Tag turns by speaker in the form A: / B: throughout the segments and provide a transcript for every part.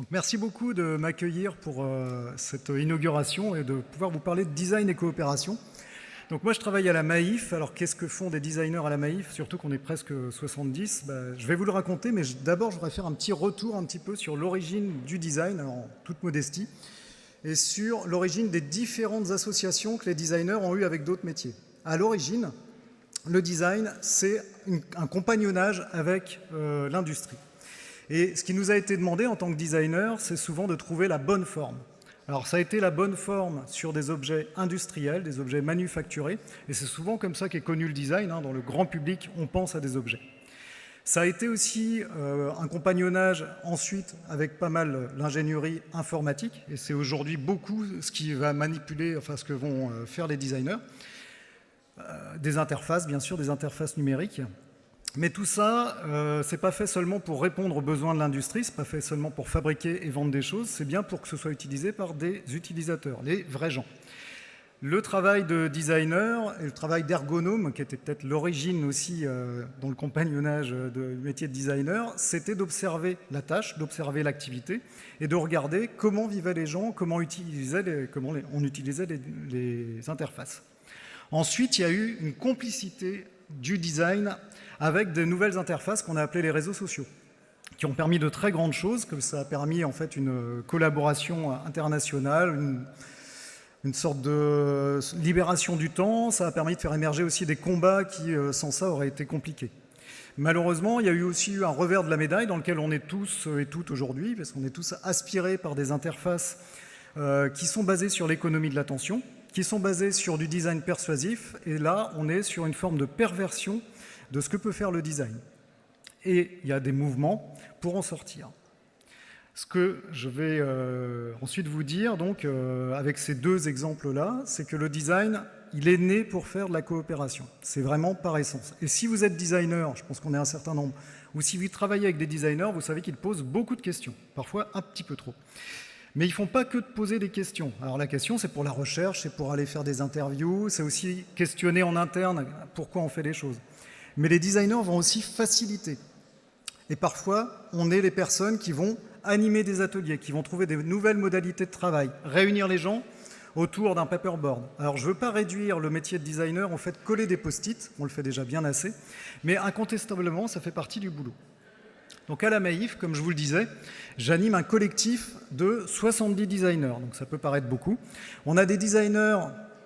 A: Donc, merci beaucoup de m'accueillir pour cette inauguration et de pouvoir vous parler de design et coopération. Donc moi je travaille à la Maïf. Alors qu'est-ce que font des designers à la Maïf? Surtout qu'on est presque 70. Je vais vous le raconter, mais d'abord je voudrais faire un petit retour un petit peu sur l'origine du design, alors, en toute modestie, et sur l'origine des différentes associations que les designers ont eues avec d'autres métiers. À l'origine, le design, c'est un compagnonnage avec l'industrie. Et ce qui nous a été demandé en tant que designer, c'est souvent de trouver la bonne forme. Alors ça a été la bonne forme sur des objets industriels, des objets manufacturés, et c'est souvent comme ça qu'est connu le design. Dans le grand public, on pense à des objets. Ça a été aussi un compagnonnage ensuite avec pas mal l'ingénierie informatique, et c'est aujourd'hui beaucoup ce qui va manipuler, enfin ce que vont faire les designers. Des interfaces, bien sûr, des interfaces numériques. Mais tout ça, c'est pas fait seulement pour répondre aux besoins de l'industrie, c'est pas fait seulement pour fabriquer et vendre des choses, c'est bien pour que ce soit utilisé par des utilisateurs, les vrais gens. Le travail de designer et le travail d'ergonome, qui était peut-être l'origine aussi dans le compagnonnage du métier de designer, c'était d'observer la tâche, d'observer l'activité et de regarder comment vivaient les gens, comment on utilisait les interfaces. Ensuite, il y a eu une complicité du design avec de nouvelles interfaces qu'on a appelées les réseaux sociaux, qui ont permis de très grandes choses, que ça a permis en fait une collaboration internationale, une sorte de libération du temps, ça a permis de faire émerger aussi des combats qui, sans ça, auraient été compliqués. Malheureusement, il y a eu aussi un revers de la médaille dans lequel on est tous et toutes aujourd'hui, parce qu'on est tous aspirés par des interfaces qui sont basées sur l'économie de l'attention, qui sont basées sur du design persuasif, et là, on est sur une forme de perversion de ce que peut faire le design. Et il y a des mouvements pour en sortir. Ce que je vais ensuite vous dire, donc, avec ces deux exemples-là, c'est que le design, il est né pour faire de la coopération. C'est vraiment par essence. Et si vous êtes designer, je pense qu'on est un certain nombre, ou si vous travaillez avec des designers, vous savez qu'ils posent beaucoup de questions, parfois un petit peu trop. Mais ils ne font pas que de poser des questions. Alors la question, c'est pour la recherche, c'est pour aller faire des interviews, c'est aussi questionner en interne pourquoi on fait les choses. Mais les designers vont aussi faciliter. Et parfois, on est les personnes qui vont animer des ateliers, qui vont trouver des nouvelles modalités de travail, réunir les gens autour d'un paperboard. Alors je ne veux pas réduire le métier de designer au fait de coller des post-it, on le fait déjà bien assez, mais incontestablement, ça fait partie du boulot. Donc à la Maïf, comme je vous le disais, j'anime un collectif de 70 designers, donc ça peut paraître beaucoup. On a des designers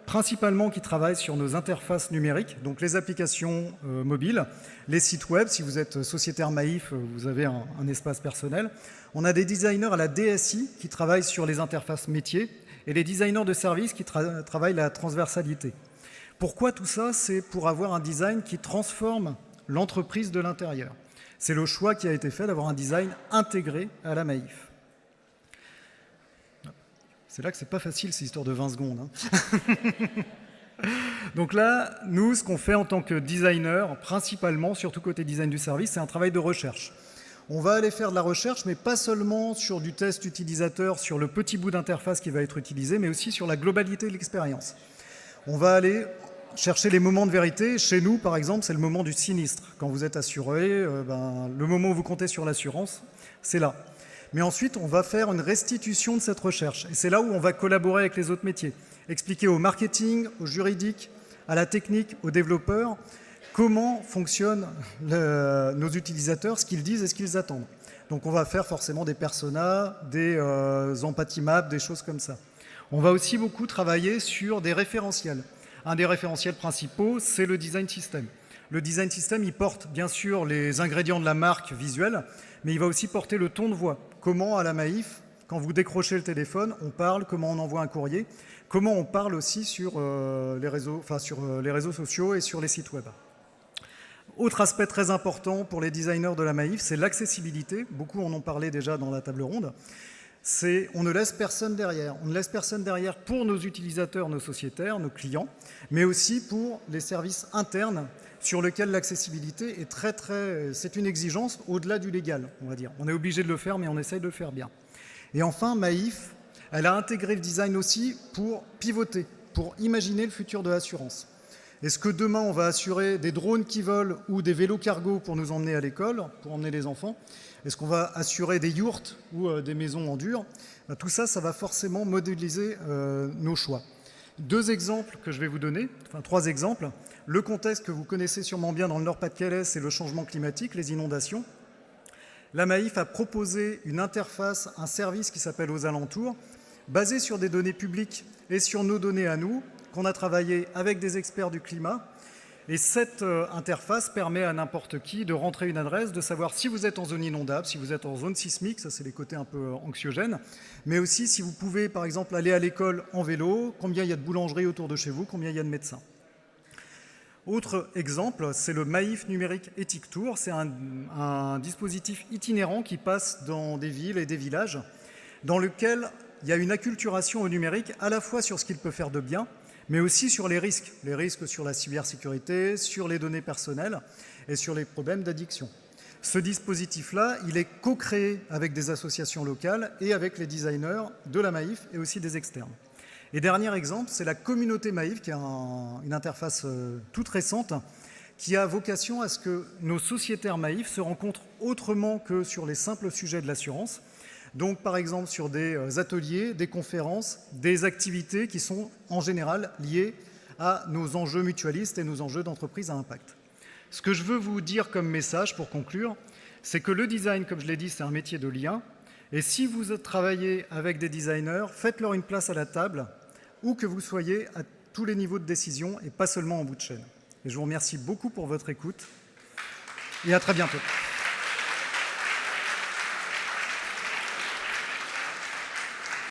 A: principalement qui travaillent sur nos interfaces numériques, donc les applications mobiles, les sites web. Si vous êtes sociétaire Maïf, vous avez un espace personnel. On a des designers à la DSI qui travaillent sur les interfaces métiers et les designers de services qui travaillent la transversalité. Pourquoi tout ça? C'est pour avoir un design qui transforme l'entreprise de l'intérieur. C'est le choix qui a été fait d'avoir un design intégré à la Maïf. C'est là que c'est pas facile, cette histoire de 20 secondes. Donc là, nous, ce qu'on fait en tant que designer, principalement, surtout côté design du service, c'est un travail de recherche. On va aller faire de la recherche, mais pas seulement sur du test utilisateur, sur le petit bout d'interface qui va être utilisé, mais aussi sur la globalité de l'expérience. On va aller chercher les moments de vérité. Chez nous, par exemple, c'est le moment du sinistre. Quand vous êtes assuré, le moment où vous comptez sur l'assurance, c'est là. Mais ensuite, on va faire une restitution de cette recherche. Et c'est là où on va collaborer avec les autres métiers. Expliquer au marketing, au juridique, à la technique, aux développeurs, comment fonctionnent nos utilisateurs, ce qu'ils disent et ce qu'ils attendent. Donc on va faire forcément des personas, des empathy maps, des choses comme ça. On va aussi beaucoup travailler sur des référentiels. Un des référentiels principaux, c'est le design system. Le design system, il porte bien sûr les ingrédients de la marque visuelle, mais il va aussi porter le ton de voix. Comment, à la Maïf, quand vous décrochez le téléphone, on parle, comment on envoie un courrier, comment on parle aussi sur les réseaux sociaux et sur les sites web. Autre aspect très important pour les designers de la Maïf, c'est l'accessibilité. Beaucoup en ont parlé déjà dans la table ronde. On ne laisse personne derrière. On ne laisse personne derrière pour nos utilisateurs, nos sociétaires, nos clients, mais aussi pour les services internes sur lesquels l'accessibilité est c'est une exigence au-delà du légal, on va dire. On est obligé de le faire, mais on essaye de le faire bien. Et enfin, Maïf, elle a intégré le design aussi pour pivoter, pour imaginer le futur de l'assurance. Est-ce que demain, on va assurer des drones qui volent ou des vélos cargo pour nous emmener à l'école, pour emmener les enfants? Est-ce qu'on va assurer des yourtes ou des maisons en dur? Tout ça, ça va forcément modéliser nos choix. Deux exemples que je vais vous donner, enfin 3 exemples. Le contexte que vous connaissez sûrement bien dans le Nord-Pas-de-Calais, c'est le changement climatique, les inondations. La Maïf a proposé une interface, un service qui s'appelle Aux Alentours, basé sur des données publiques et sur nos données à nous, qu'on a travaillé avec des experts du climat. Et cette interface permet à n'importe qui de rentrer une adresse, de savoir si vous êtes en zone inondable, si vous êtes en zone sismique, ça c'est les côtés un peu anxiogènes, mais aussi si vous pouvez par exemple aller à l'école en vélo, combien il y a de boulangeries autour de chez vous, combien il y a de médecins. Autre exemple, c'est le Maïf numérique Ethic Tour. C'est un dispositif itinérant qui passe dans des villes et des villages, dans lequel il y a une acculturation au numérique à la fois sur ce qu'il peut faire de bien, mais aussi sur les risques sur la cybersécurité, sur les données personnelles et sur les problèmes d'addiction. Ce dispositif-là, il est co-créé avec des associations locales et avec les designers de la Maïf et aussi des externes. Et dernier exemple, c'est la communauté Maïf, qui est une interface toute récente, qui a vocation à ce que nos sociétaires Maïf se rencontrent autrement que sur les simples sujets de l'assurance. Donc par exemple sur des ateliers, des conférences, des activités qui sont en général liées à nos enjeux mutualistes et nos enjeux d'entreprise à impact. Ce que je veux vous dire comme message pour conclure, c'est que le design, comme je l'ai dit, c'est un métier de lien. Et si vous travaillez avec des designers, faites-leur une place à la table, où que vous soyez à tous les niveaux de décision et pas seulement en bout de chaîne. Et je vous remercie beaucoup pour votre écoute et à très bientôt.